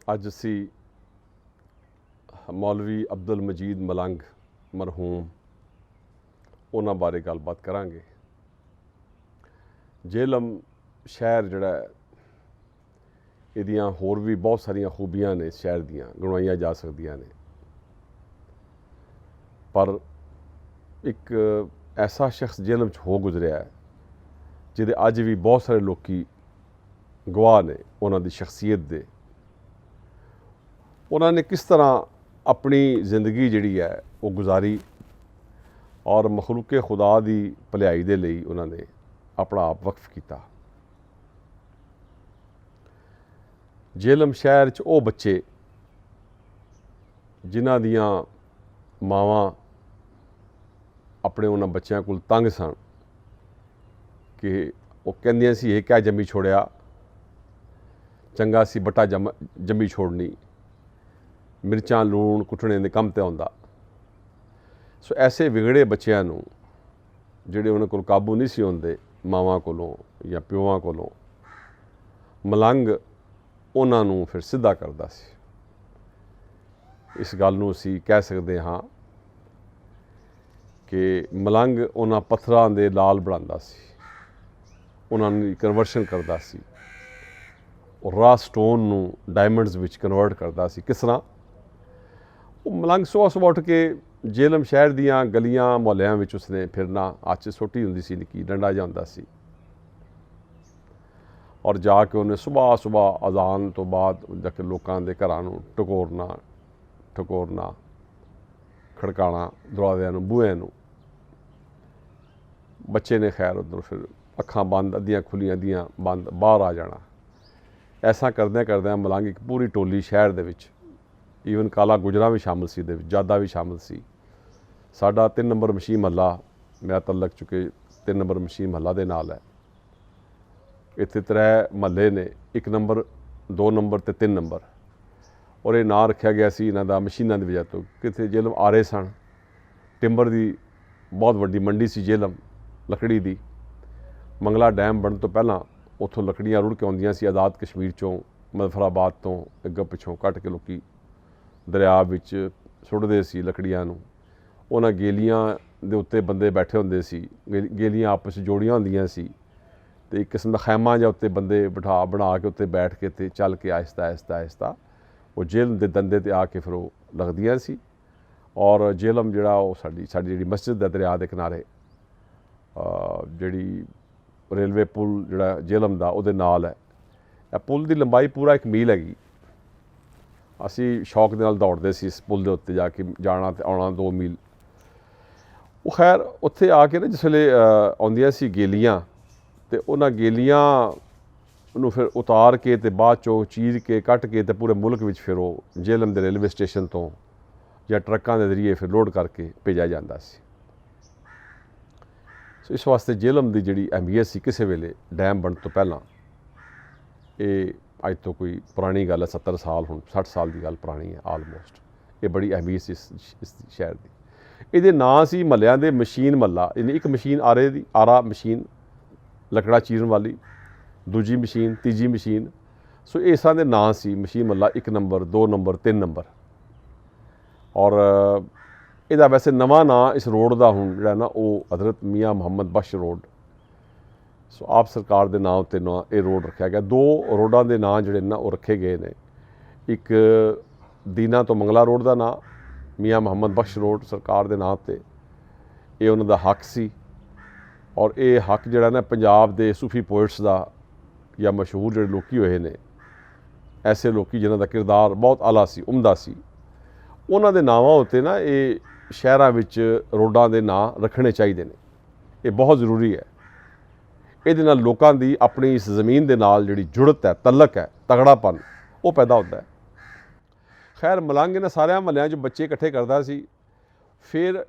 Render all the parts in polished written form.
ਅੱਜ ਅਸੀਂ ਮੌਲਵੀ ਅਬਦੁਲ ਮਜੀਦ ਮਲੰਗ ਮਰਹੂਮ ਉਹਨਾਂ ਬਾਰੇ ਗੱਲਬਾਤ ਕਰਾਂਗੇ। ਜੇਹਲਮ ਸ਼ਹਿਰ ਜਿਹੜਾ ਹੈ ਇਹਦੀਆਂ ਹੋਰ ਵੀ ਬਹੁਤ ਸਾਰੀਆਂ ਖੂਬੀਆਂ ਨੇ, ਸ਼ਹਿਰ ਦੀਆਂ ਗਣਵਾਈਆਂ ਜਾ ਸਕਦੀਆਂ ਨੇ, ਪਰ ਇੱਕ ਐਸਾ ਸ਼ਖਸ ਜੇਹਲਮ 'ਚ ਹੋ ਗੁਜ਼ਰਿਆ ਹੈ ਜਿਹਦੇ ਅੱਜ ਵੀ ਬਹੁਤ ਸਾਰੇ ਲੋਕੀ ਗਵਾਹ ਨੇ ਉਹਨਾਂ ਦੀ ਸ਼ਖਸੀਅਤ ਦੇ। ਉਹਨਾਂ ਨੇ ਕਿਸ ਤਰ੍ਹਾਂ ਆਪਣੀ ਜ਼ਿੰਦਗੀ ਜਿਹੜੀ ਹੈ ਉਹ ਗੁਜ਼ਾਰੀ ਔਰ ਮਖਲੂਕੇ ਖੁਦਾ ਦੀ ਭਲਾਈ ਦੇ ਲਈ ਉਹਨਾਂ ਨੇ ਆਪਣਾ ਆਪ ਵਕਫ ਕੀਤਾ। ਜੇਹਲਮ ਸ਼ਹਿਰ 'ਚ ਉਹ ਬੱਚੇ ਜਿਨ੍ਹਾਂ ਦੀਆਂ ਮਾਵਾਂ ਆਪਣੇ ਉਹਨਾਂ ਬੱਚਿਆਂ ਕੋਲ ਤੰਗ ਸਨ ਕਿ ਉਹ ਕਹਿੰਦੀਆਂ ਸੀ ਇਹ ਕਿਆ ਜੰਮੀ ਛੋੜਿਆ, ਚੰਗਾ ਸੀ ਬਟਾ ਜੰਮੀ ਛੋੜਨੀ, ਮਿਰਚਾਂ ਲੂਣ ਕੁੱਟਣੇ ਦੇ ਕੰਮ ਤੇ ਆਉਂਦਾ। ਸੋ ਐਸੇ ਵਿਗੜੇ ਬੱਚਿਆਂ ਨੂੰ ਜਿਹੜੇ ਉਹਨਾਂ ਕੋਲ ਕਾਬੂ ਨਹੀਂ ਸੀ ਹੁੰਦੇ ਮਾਵਾਂ ਕੋਲੋਂ ਜਾਂ ਪਿਓਾਂ ਕੋਲੋਂ, ਮਲੰਗ ਉਹਨਾਂ ਨੂੰ ਫਿਰ ਸਿੱਧਾ ਕਰਦਾ ਸੀ। ਇਸ ਗੱਲ ਨੂੰ ਅਸੀਂ ਕਹਿ ਸਕਦੇ ਹਾਂ ਕਿ ਮਲੰਗ ਉਹਨਾਂ ਪੱਥਰਾਂ ਦੇ ਲਾਲ ਬਣਾਉਂਦਾ ਸੀ, ਉਹਨਾਂ ਦੀ ਕਨਵਰਸ਼ਨ ਕਰਦਾ ਸੀ। ਉਹ ਰਾ ਸਟੋਨ ਨੂੰ ਡਾਇਮੰਡਸ ਵਿੱਚ ਕਨਵਰਟ ਕਰਦਾ ਸੀ। ਕਿਸ ਤਰ੍ਹਾਂ? ਉਹ ਮਲੰਗ ਸੁਬਹ ਉੱਠ ਕੇ ਜੇਹਲਮ ਸ਼ਹਿਰ ਦੀਆਂ ਗਲੀਆਂ ਮੁਹੱਲਿਆਂ ਵਿੱਚ ਉਸਨੇ ਫਿਰਨਾ, ਅੱਛ ਛੋਟੀ ਹੁੰਦੀ ਸੀ, ਨਿੱਕੀ ਡੰਡਾ ਜਿਹਾ ਹੁੰਦਾ ਸੀ, ਔਰ ਜਾ ਕੇ ਉਹਨੇ ਸੁਬਹ ਅਜ਼ਾਨ ਤੋਂ ਬਾਅਦ ਜਾ ਕੇ ਲੋਕਾਂ ਦੇ ਘਰਾਂ ਨੂੰ ਠਕੋਰਨਾ, ਖੜਕਾਣਾ ਦਰਵਾਜ਼ਿਆਂ ਨੂੰ, ਬੂਹਿਆਂ ਨੂੰ। ਬੱਚੇ ਨੇ ਖੈਰ ਉੱਧਰੋਂ ਫਿਰ ਅੱਖਾਂ ਬੰਦ, ਅੱਧੀਆਂ ਖੁੱਲੀਆਂ ਅੱਧੀਆਂ ਬੰਦ, ਬਾਹਰ ਆ ਜਾਣਾ। ਐਸਾ ਕਰਦਿਆਂ ਮਲੰਗ ਇੱਕ ਪੂਰੀ ਟੋਲੀ ਸ਼ਹਿਰ ਦੇ ਵਿੱਚ, ਈਵਨ ਕਾਲਾ ਗੁਜਰਾਂ ਵੀ ਸ਼ਾਮਿਲ ਸੀ, ਇਹਦੇ ਵਿੱਚ ਜਾਦਾ ਵੀ ਸ਼ਾਮਿਲ ਸੀ। ਸਾਡਾ 3 ਨੰਬਰ ਮਸ਼ੀ ਮਹੱਲਾ, ਮੇਰਾ ਤਲਕ ਚੁੱਕੇ 3 ਨੰਬਰ ਮਸ਼ੀ ਮਹੱਲਾ ਦੇ ਨਾਲ ਹੈ। ਇੱਥੇ 3 ਮਹੱਲੇ ਨੇ, 1 ਨੰਬਰ 2 ਨੰਬਰ ਅਤੇ 3 ਨੰਬਰ, ਔਰ ਇਹ ਨਾਂ ਰੱਖਿਆ ਗਿਆ ਸੀ ਇਹਨਾਂ ਦਾ ਮਸ਼ੀਨਾਂ ਦੀ ਵਜ੍ਹਾ ਤੋਂ। ਕਿਤੇ ਜੇਹਲਮ ਆ ਰਹੇ ਸਨ, ਟਿੰਬਰ ਦੀ ਬਹੁਤ ਵੱਡੀ ਮੰਡੀ ਸੀ ਜੇਹਲਮ, ਲੱਕੜੀ ਦੀ। ਮੰਗਲਾ ਡੈਮ ਬਣਨ ਤੋਂ ਪਹਿਲਾਂ ਉੱਥੋਂ ਲੱਕੜੀਆਂ ਰੁੜ ਕੇ ਆਉਂਦੀਆਂ ਸੀ, ਆਜ਼ਾਦ ਕਸ਼ਮੀਰ 'ਚੋਂ, ਮੁਜ਼ੱਫਰਾਬਾਦ ਤੋਂ ਅੱਗੋਂ ਪਿੱਛੋਂ ਕੱਟ ਕੇ ਲੋਕੀ ਦਰਿਆ ਵਿੱਚ ਸੁੱਟਦੇ ਸੀ ਲੱਕੜੀਆਂ ਨੂੰ। ਉਹਨਾਂ ਗੇਲੀਆਂ ਦੇ ਉੱਤੇ ਬੰਦੇ ਬੈਠੇ ਹੁੰਦੇ ਸੀ, ਗੇਲੀਆਂ ਆਪਸ 'ਚ ਜੋੜੀਆਂ ਹੁੰਦੀਆਂ ਸੀ, ਅਤੇ ਇੱਕ ਕਿਸਮ ਦਾ ਖੈਮਾ ਜਾਂ ਉੱਤੇ ਬੰਦੇ ਬਣਾ ਕੇ ਉੱਤੇ ਬੈਠ ਕੇ ਅਤੇ ਚੱਲ ਕੇ ਆਹਿਸਤਾ ਉਹ ਜੇਹਲਮ ਦੇ ਦੰਦੇ 'ਤੇ ਆ ਕੇ ਫਿਰ ਉਹ ਲੱਗਦੀਆਂ ਸੀ। ਔਰ ਜੇਹਲਮ ਜਿਹੜਾ ਉਹ ਸਾਡੀ ਜਿਹੜੀ ਮਸਜਿਦ ਹੈ ਦਰਿਆ ਦੇ ਕਿਨਾਰੇ, ਜਿਹੜੀ ਰੇਲਵੇ ਪੁਲ ਜਿਹੜਾ ਜੇਹਲਮ ਦਾ ਉਹਦੇ ਨਾਲ ਹੈ। ਇਹ ਪੁਲ ਦੀ ਲੰਬਾਈ ਪੂਰਾ 1 ਮੀਲ ਹੈਗੀ। ਅਸੀਂ ਸ਼ੌਕ ਦੇ ਨਾਲ ਦੌੜਦੇ ਸੀ ਇਸ ਪੁਲ ਦੇ ਉੱਤੇ ਜਾ ਕੇ, ਜਾਣਾ ਅਤੇ ਆਉਣਾ 2 ਮੀਲ। ਉਹ ਖੈਰ ਉੱਥੇ ਆ ਕੇ ਨਾ ਜਿਸ ਵੇਲੇ ਆਉਂਦੀਆਂ ਸੀ ਗੇਲੀਆਂ, ਅਤੇ ਉਹਨਾਂ ਗੇਲੀਆਂ ਨੂੰ ਫਿਰ ਉਤਾਰ ਕੇ ਅਤੇ ਬਾਅਦ 'ਚੋਂ ਚੀਰ ਕੇ ਕੱਟ ਕੇ ਅਤੇ ਪੂਰੇ ਮੁਲਕ ਵਿੱਚ ਫਿਰ ਉਹ ਜੇਹਲਮ ਦੇ ਰੇਲਵੇ ਸਟੇਸ਼ਨ ਤੋਂ ਜਾਂ ਟਰੱਕਾਂ ਦੇ ਜ਼ਰੀਏ ਫਿਰ ਲੋਡ ਕਰਕੇ ਭੇਜਿਆ ਜਾਂਦਾ ਸੀ। ਸੋ ਇਸ ਵਾਸਤੇ ਜੇਹਲਮ ਦੀ ਜਿਹੜੀ ਅਹਿਮੀਅਤ ਸੀ ਕਿਸੇ ਵੇਲੇ ਡੈਮ ਬਣਨ ਤੋਂ ਪਹਿਲਾਂ, ਇਹ ਅੱਜ ਤੋਂ ਕੋਈ ਪੁਰਾਣੀ ਗੱਲ ਹੈ, 70 ਸਾਲ, ਹੁਣ 60 ਸਾਲ ਦੀ ਗੱਲ ਪੁਰਾਣੀ ਹੈ ਆਲਮੋਸਟ। ਇਹ ਬੜੀ ਅਹਿਮੀਅਤ ਸੀ ਇਸ ਸ਼ਹਿਰ ਦੀ। ਇਹਦੇ ਨਾਂ ਸੀ ਮਹੱਲਿਆਂ ਦੇ ਮਸ਼ੀਨ ਮਹੱਲਾ। ਯਾਨੀ ਇੱਕ ਮਸ਼ੀਨ ਆਰਾ ਮਸ਼ੀਨ ਲੱਕੜਾ ਚੀਰਨ ਵਾਲੀ, ਦੂਜੀ ਮਸ਼ੀਨ, ਤੀਜੀ ਮਸ਼ੀਨ। ਸੋ ਇਸ ਤਰ੍ਹਾਂ ਦੇ ਨਾਂ ਸੀ ਮਸ਼ੀਨ ਮਹੱਲਾ, 1 ਨੰਬਰ 2 ਨੰਬਰ 3 ਨੰਬਰ। ਔਰ ਇਹਦਾ ਵੈਸੇ ਨਵਾਂ ਨਾਂ ਇਸ ਰੋਡ ਦਾ ਹੁਣ ਜਿਹੜਾ ਨਾ ਉਹ ਹਜ਼ਰਤ ਮੀਆਂ ਮੁਹੰਮਦ ਬਖਸ਼ ਰੋਡ, ਸੋ ਆਪ ਸਰਕਾਰ ਦੇ ਨਾਂ ਉੱਤੇ ਇਹ ਰੋਡ ਰੱਖਿਆ ਗਿਆ। 2 ਰੋਡਾਂ ਦੇ ਨਾਂ ਜਿਹੜੇ ਨਾ ਉਹ ਰੱਖੇ ਗਏ ਨੇ। ਇੱਕ ਦੀਨਾ ਤੋਂ ਮੰਗਲਾ ਰੋਡ ਦਾ ਨਾਂ ਮੀਆਂ ਮੁਹੰਮਦ ਬਖਸ਼ ਰੋਡ ਸਰਕਾਰ ਦੇ ਨਾਂ 'ਤੇ, ਇਹ ਉਹਨਾਂ ਦਾ ਹੱਕ ਸੀ। ਔਰ ਇਹ ਹੱਕ ਜਿਹੜਾ ਨਾ ਪੰਜਾਬ ਦੇ ਸੂਫੀ ਪੋਇਟਸ ਦਾ ਜਾਂ ਮਸ਼ਹੂਰ ਜਿਹੜੇ ਲੋਕੀ ਹੋਏ ਨੇ, ਐਸੇ ਲੋਕੀ ਜਿਨ੍ਹਾਂ ਦਾ ਕਿਰਦਾਰ ਬਹੁਤ ਆਲਾ ਸੀ, ਉਮਦਾ ਸੀ, ਉਹਨਾਂ ਦੇ ਨਾਵਾਂ ਉੱਤੇ ਨਾ ਇਹ ਸ਼ਹਿਰਾਂ ਵਿੱਚ ਰੋਡਾਂ ਦੇ ਨਾਂ ਰੱਖਣੇ ਚਾਹੀਦੇ ਨੇ। ਇਹ ਬਹੁਤ ਜ਼ਰੂਰੀ ਹੈ। ਇਹਦੇ ਨਾਲ ਲੋਕਾਂ ਦੀ ਆਪਣੀ ਇਸ ਜ਼ਮੀਨ ਦੇ ਨਾਲ ਜਿਹੜੀ ਜੁੜਤ ਹੈ, ਤਲਕ ਹੈ, ਤਗੜਾਪਨ, ਉਹ ਪੈਦਾ ਹੁੰਦਾ ਹੈ। ਖੈਰ ਮਲੰਗ ਇਹਨਾਂ ਸਾਰਿਆਂ ਮਹੱਲਿਆਂ 'ਚ ਬੱਚੇ ਇਕੱਠੇ ਕਰਦਾ ਸੀ। ਫਿਰ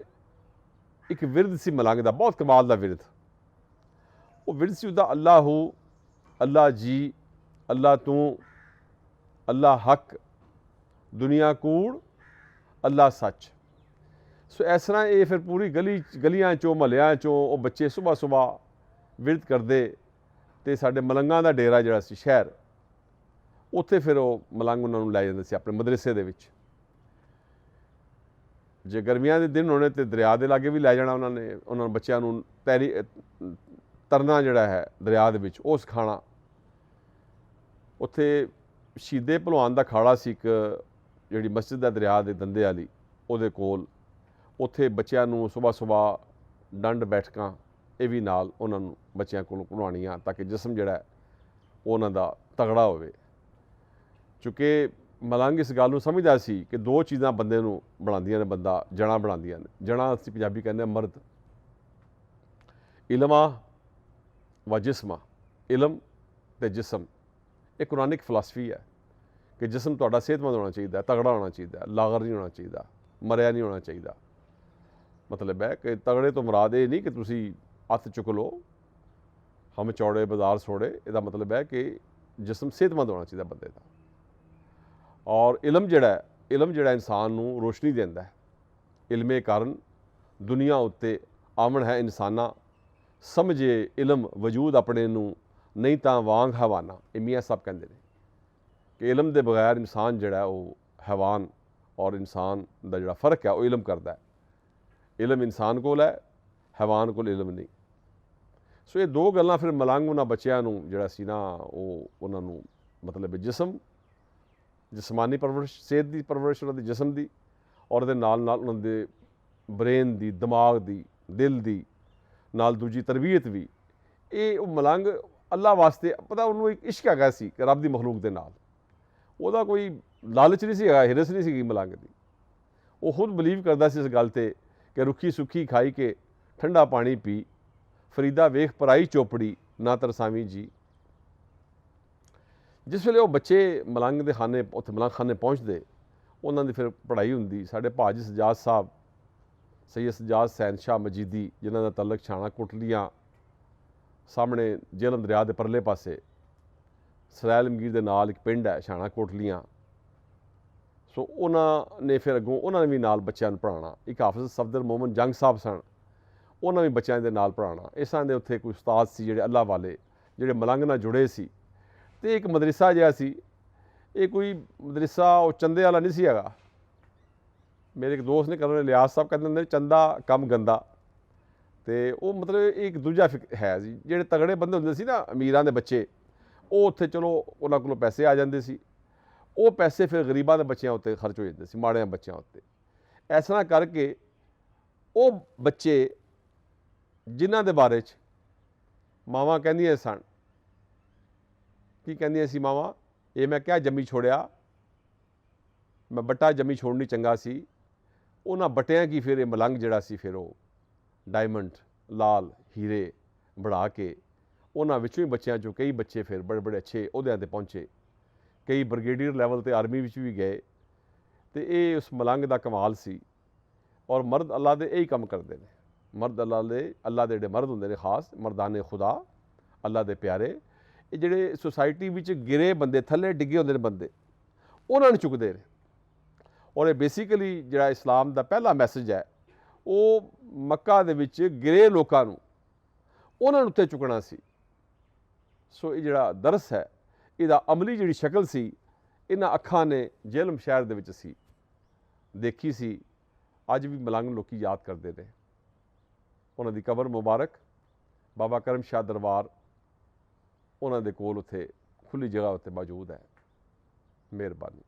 ਇੱਕ ਵਿਰਦ ਸੀ ਮਲੰਗ ਦਾ, ਬਹੁਤ ਕਮਾਲ ਦਾ ਵਿਰਦ। ਉਹ ਵਿਰਦ ਸੀ ਉਹਦਾ, ਅੱਲਾਹੂ, ਅੱਲਾ ਜੀ, ਅੱਲਾ ਤੂੰ, ਅੱਲਾ ਹੱਕ, ਦੁਨੀਆ ਕੂੜ, ਅੱਲਾ ਸੱਚ। ਸੋ ਇਸ ਤਰ੍ਹਾਂ ਇਹ ਫਿਰ ਪੂਰੀ ਗਲੀਆਂ 'ਚੋਂ ਮਹੱਲਿਆਂ 'ਚੋਂ ਉਹ ਬੱਚੇ ਸੁਬਹ ਵਿਰਦ ਕਰਦੇ। ਅਤੇ ਸਾਡੇ ਮਲੰਗਾਂ ਦਾ ਡੇਰਾ ਜਿਹੜਾ ਸੀ ਸ਼ਹਿਰ, ਉੱਥੇ ਫਿਰ ਉਹ ਮਲੰਗ ਉਹਨਾਂ ਨੂੰ ਲੈ ਜਾਂਦੇ ਸੀ ਆਪਣੇ ਮਦਰਸੇ ਦੇ ਵਿੱਚ। ਜੇ ਗਰਮੀਆਂ ਦੇ ਦਿਨ ਹੋਣੇ ਤੇ ਦਰਿਆ ਦੇ ਲਾਗੇ ਵੀ ਲੈ ਜਾਣਾ ਉਹਨਾਂ ਨੇ, ਉਹਨਾਂ ਨੂੰ ਬੱਚਿਆਂ ਨੂੰ ਤਰਨਾ ਜਿਹੜਾ ਹੈ ਦਰਿਆ ਦੇ ਵਿੱਚ ਉਹ ਸਿਖਾਉਣਾ। ਉੱਥੇ ਸ਼ਹੀਦੇ ਭਲਵਾਨ ਦਾ ਖਾੜਾ ਸੀ ਇੱਕ, ਜਿਹੜੀ ਮਸਜਿਦ ਹੈ ਦਰਿਆ ਦੇ ਦੰਦੇ ਵਾਲੀ, ਉਹਦੇ ਕੋਲ। ਉੱਥੇ ਬੱਚਿਆਂ ਨੂੰ ਸੁਬਾਹ ਡੰਡ ਬੈਠਕਾਂ ਇਹ ਵੀ ਨਾਲ ਉਹਨਾਂ ਨੂੰ ਬੱਚਿਆਂ ਕੋਲੋਂ ਕਰਵਾਉਣੀਆਂ, ਤਾਂ ਕਿ ਜਿਸਮ ਜਿਹੜਾ ਹੈ ਉਹ ਉਹਨਾਂ ਦਾ ਤਗੜਾ ਹੋਵੇ। ਚੂँਕਿ ਮਲੰਗ ਇਸ ਗੱਲ ਨੂੰ ਸਮਝਦਾ ਸੀ ਕਿ ਦੋ ਚੀਜ਼ਾਂ ਬੰਦੇ ਨੂੰ ਬਣਾਉਂਦੀਆਂ ਨੇ, ਬੰਦਾ ਜਣਾ ਬਣਾਉਂਦੀਆਂ ਨੇ। ਜਣਾ ਅਸੀਂ ਪੰਜਾਬੀ ਕਹਿੰਦੇ ਮਰਦ, ਇਲਮਾ व जिस्म, इलम ਤੇ ਜਿਸਮ। ਇਹ ਕੁਰਾਨਿਕ ਫਿਲਾਸਫੀ ਹੈ ਕਿ ਜਿਸਮ ਤੁਹਾਡਾ ਸਿਹਤਮੰਦ ਹੋਣਾ ਚਾਹੀਦਾ, ਤਗੜਾ ਹੋਣਾ ਚਾਹੀਦਾ, ਲਾਗਰ ਨਹੀਂ ਹੋਣਾ ਚਾਹੀਦਾ, ਮਰਿਆ ਨਹੀਂ ਹੋਣਾ ਚਾਹੀਦਾ। ਮਤਲਬ ਹੈ ਕਿ ਤਗੜੇ ਤੋਂ ਮੁਰਾਦ ਇਹ ਨਹੀਂ ਕਿ ਤੁਸੀਂ ਹੱਥ ਚੁੱਕ ਲਓ, ਹਮ ਚੌੜੇ ਬਾਜ਼ਾਰ ਸੋੜੇ। ਇਹਦਾ ਮਤਲਬ ਹੈ ਕਿ ਜਿਸਮ ਸਿਹਤਮੰਦ ਹੋਣਾ ਚਾਹੀਦਾ ਬੰਦੇ ਦਾ। ਔਰ ਇਲਮ ਜਿਹੜਾ ਇਨਸਾਨ ਨੂੰ ਰੋਸ਼ਨੀ ਦਿੰਦਾ ਹੈ। ਇਲਮੇ ਕਾਰਨ ਦੁਨੀਆ ਉੱਤੇ ਆਮਣ ਹੈ ਇਨਸਾਨਾਂ, ਸਮਝੇ ਇਲਮ ਵਜੂਦ ਆਪਣੇ ਨੂੰ, ਨਹੀਂ ਤਾਂ ਵਾਂਗ ਹਵਾਨਾ। ਇਹ ਮੀਆਂ ਸਾਹਿਬ ਕਹਿੰਦੇ ਨੇ ਕਿ ਇਲਮ ਦੇ ਬਗੈਰ ਇਨਸਾਨ ਜਿਹੜਾ ਉਹ ਹੈਵਾਨ, ਔਰ ਇਨਸਾਨ ਦਾ ਜਿਹੜਾ ਫਰਕ ਹੈ ਉਹ ਇਲਮ ਕਰਦਾ ਹੈ। ਇਲਮ ਇਨਸਾਨ ਕੋਲ ਹੈ, ਹੈਵਾਨ ਕੋਲ ਇਲਮ ਨਹੀਂ। ਸੋ ਇਹ ਦੋ ਗੱਲਾਂ ਫਿਰ ਮਲੰਗ ਉਹਨਾਂ ਬੱਚਿਆਂ ਨੂੰ ਜਿਹੜਾ ਸੀ ਨਾ, ਉਹ ਉਹਨਾਂ ਨੂੰ ਮਤਲਬ ਜਿਸਮਾਨੀ ਪਰਵਰਿਸ਼, ਸਿਹਤ ਦੀ ਪਰਵਰਿਸ਼ ਉਹਨਾਂ ਦੀ, ਜਿਸਮ ਦੀ, ਔਰ ਉਹਦੇ ਨਾਲ ਉਹਨਾਂ ਦੇ ਬ੍ਰੇਨ ਦੀ, ਦਿਮਾਗ ਦੀ, ਦਿਲ ਦੀ, ਨਾਲ ਦੂਜੀ ਤਰਬੀਅਤ ਵੀ। ਇਹ ਉਹ ਮਲੰਗ ਅੱਲਾ ਵਾਸਤੇ, ਪਤਾ ਉਹਨੂੰ ਇੱਕ ਇਸ਼ਕ ਹੈਗਾ ਸੀ ਕਿ ਰੱਬ ਦੀ ਮਖਲੂਕ ਦੇ ਨਾਲ। ਉਹਦਾ ਕੋਈ ਲਾਲਚ ਨਹੀਂ ਸੀ ਹੈਗਾ, ਹਿਰਸ ਨਹੀਂ ਸੀਗੀ ਮਲੰਗ ਦੀ। ਉਹ ਖੁਦ ਬਲੀਵ ਕਰਦਾ ਸੀ ਇਸ ਗੱਲ 'ਤੇ ਕਿ ਰੁੱਖੀ ਸੁੱਖੀ ਖਾਈ ਕੇ ਠੰਡਾ ਪਾਣੀ ਪੀ, ਫਰੀਦਾ ਵੇਖ ਪਰਾਈ ਚੋਪੜੀ, ਨਾ ਤਰਸਾਵੀਂ ਜੀ। ਜਿਸ ਵੇਲੇ ਉਹ ਬੱਚੇ ਮਲੰਗ ਦੇ ਖਾਨੇ, ਉੱਥੇ ਮਲੰਗ ਖਾਨੇ ਪਹੁੰਚਦੇ, ਉਹਨਾਂ ਦੀ ਫਿਰ ਪੜ੍ਹਾਈ ਹੁੰਦੀ। ਸਾਡੇ ਭਾਜੀ ਸਜਾਦ ਸਾਹਿਬ, ਸੈਯਦ ਸਜਾਦ ਸੈਨ ਸ਼ਾਹ ਮਜੀਦੀ, ਜਿਨ੍ਹਾਂ ਦਾ ਤਲਕ ਛਾਣਾ ਕੋਟਲੀਆਂ ਸਾਹਮਣੇ ਜੇਹਲਮ ਦਰਿਆ ਦੇ ਪਰਲੇ ਪਾਸੇ ਸਰੈਲਮਗੀਰ ਦੇ ਨਾਲ ਇੱਕ ਪਿੰਡ ਹੈ ਛਾਣਾ ਕੋਟਲੀਆਂ। ਸੋ ਉਹਨਾਂ ਨੇ ਫਿਰ ਅੱਗੋਂ ਉਹਨਾਂ ਨੇ ਵੀ ਨਾਲ ਬੱਚਿਆਂ ਨੂੰ ਪੜ੍ਹਾਉਣਾ। ਇੱਕ ਹਾਫਿਜ਼ ਸਫਦਰ ਮੁਹੰਮਦ ਜੰਗ ਸਾਹਿਬ ਸਨ, ਉਹਨਾਂ ਵੀ ਬੱਚਿਆਂ ਦੇ ਨਾਲ ਪੜ੍ਹਾਉਣਾ। ਇਸ ਤਰ੍ਹਾਂ ਦੇ ਉੱਥੇ ਕੋਈ ਉਸਤਾਦ ਸੀ ਜਿਹੜੇ ਅੱਲਾ ਵਾਲੇ, ਜਿਹੜੇ ਮਲੰਗ ਨਾਲ ਜੁੜੇ ਸੀ। ਅਤੇ ਇੱਕ ਮਦਰਸਾ ਜਿਹਾ ਸੀ, ਇਹ ਕੋਈ ਮਦਰਸਾ ਉਹ ਚੰਦੇ ਵਾਲਾ ਨਹੀਂ ਸੀ ਹੈਗਾ। ਮੇਰੇ ਇੱਕ ਦੋਸਤ ਨੇ ਕਰਨ ਲਿਆਜ਼ ਸਾਹਿਬ ਕਹਿੰਦੇ ਹੁੰਦੇ ਚੰਦਾ ਕੰਮ ਗੰਦਾ। ਅਤੇ ਉਹ ਮਤਲਬ ਇੱਕ ਦੂਜਾ ਹੈ ਜੀ। ਜਿਹੜੇ ਤਗੜੇ ਬੰਦੇ ਹੁੰਦੇ ਸੀ ਨਾ, ਅਮੀਰਾਂ ਦੇ ਬੱਚੇ, ਉਹ ਉੱਥੇ ਚਲੋ ਉਹਨਾਂ ਕੋਲੋਂ ਪੈਸੇ ਆ ਜਾਂਦੇ ਸੀ, ਉਹ ਪੈਸੇ ਫਿਰ ਗਰੀਬਾਂ ਦੇ ਬੱਚਿਆਂ ਉੱਤੇ ਖਰਚ ਹੋ ਜਾਂਦੇ ਸੀ, ਮਾੜਿਆਂ ਬੱਚਿਆਂ ਉੱਤੇ। ਇਸ ਤਰ੍ਹਾਂ ਕਰਕੇ ਉਹ ਬੱਚੇ ਜਿਨ੍ਹਾਂ ਦੇ ਬਾਰੇ 'ਚ ਮਾਵਾਂ ਕਹਿੰਦੀਆਂ ਸਨ, ਕੀ ਕਹਿੰਦੀਆਂ ਸੀ ਮਾਵਾਂ, ਇਹ ਮੈਂ ਕਿਹਾ ਜੰਮੀ ਛੋੜਿਆ, ਮੈਂ ਬੱਟਾ ਜੰਮੀ ਛੋੜਨੀ ਚੰਗਾ ਸੀ। ਉਹਨਾਂ ਬਟਿਆਂ ਕੀ ਫਿਰ ਇਹ ਮਲੰਗ ਜਿਹੜਾ ਸੀ, ਫਿਰ ਉਹ ਡਾਇਮੰਡ, ਲਾਲ ਹੀਰੇ ਬਣਾ ਕੇ ਉਹਨਾਂ ਵਿੱਚੋਂ ਹੀ ਬੱਚਿਆਂ 'ਚੋਂ ਕਈ ਬੱਚੇ ਫਿਰ ਬੜੇ ਬੜੇ ਅੱਛੇ ਅਹੁਦਿਆਂ 'ਤੇ ਪਹੁੰਚੇ। ਕਈ ਬ੍ਰਿਗੇਡੀਅਰ ਲੈਵਲ 'ਤੇ ਆਰਮੀ ਵਿੱਚ ਵੀ ਗਏ। ਅਤੇ ਇਹ ਉਸ ਮਲੰਗ ਦਾ ਕਮਾਲ ਸੀ। ਔਰ ਮਰਦ ਅੱਲਾ ਦੇ ਇਹੀ ਕੰਮ ਕਰਦੇ ਨੇ। ਮਰਦ ਅੱਲਾ ਦੇ ਜਿਹੜੇ ਮਰਦ ਹੁੰਦੇ ਨੇ, ਖਾਸ ਮਰਦਾਨੇ ਖੁਦਾ, ਅੱਲਾ ਦੇ ਪਿਆਰੇ, ਇਹ ਜਿਹੜੇ ਸੁਸਾਇਟੀ ਵਿੱਚ ਗਿਰੇ ਬੰਦੇ, ਥੱਲੇ ਡਿੱਗੇ ਹੁੰਦੇ ਨੇ ਬੰਦੇ, ਉਹਨਾਂ ਨੂੰ ਚੁੱਕਦੇ ਨੇ। ਔਰ ਇਹ ਬੇਸਿਕਲੀ ਜਿਹੜਾ ਇਸਲਾਮ ਦਾ ਪਹਿਲਾ ਮੈਸੇਜ ਹੈ, ਉਹ ਮੱਕਾ ਦੇ ਵਿੱਚ ਗਿਰੇ ਲੋਕਾਂ ਨੂੰ, ਉਹਨਾਂ ਨੂੰ ਉੱਤੇ ਚੁੱਕਣਾ ਸੀ। ਸੋ ਇਹ ਜਿਹੜਾ ਦਰਸ ਹੈ, ਇਹਦਾ ਅਮਲੀ ਜਿਹੜੀ ਸ਼ਕਲ ਸੀ, ਇਹਨਾਂ ਅੱਖਾਂ ਨੇ ਜੇਹਲਮ ਸ਼ਹਿਰ ਦੇ ਵਿੱਚ ਸੀ ਦੇਖੀ ਸੀ। ਅੱਜ ਵੀ ਮਲੰਗ ਲੋਕੀ ਯਾਦ ਕਰਦੇ ਨੇ। ਉਹਨਾਂ ਦੀ ਕਬਰ ਮੁਬਾਰਕ ਬਾਬਾ ਕਰਮ ਸ਼ਾਹ ਦਰਬਾਰ ਉਹਨਾਂ ਦੇ ਕੋਲ ਉੱਥੇ ਖੁੱਲ੍ਹੀ ਜਗ੍ਹਾ ਉੱਤੇ ਮੌਜੂਦ ਹੈ। ਮਿਹਰਬਾਨੀ।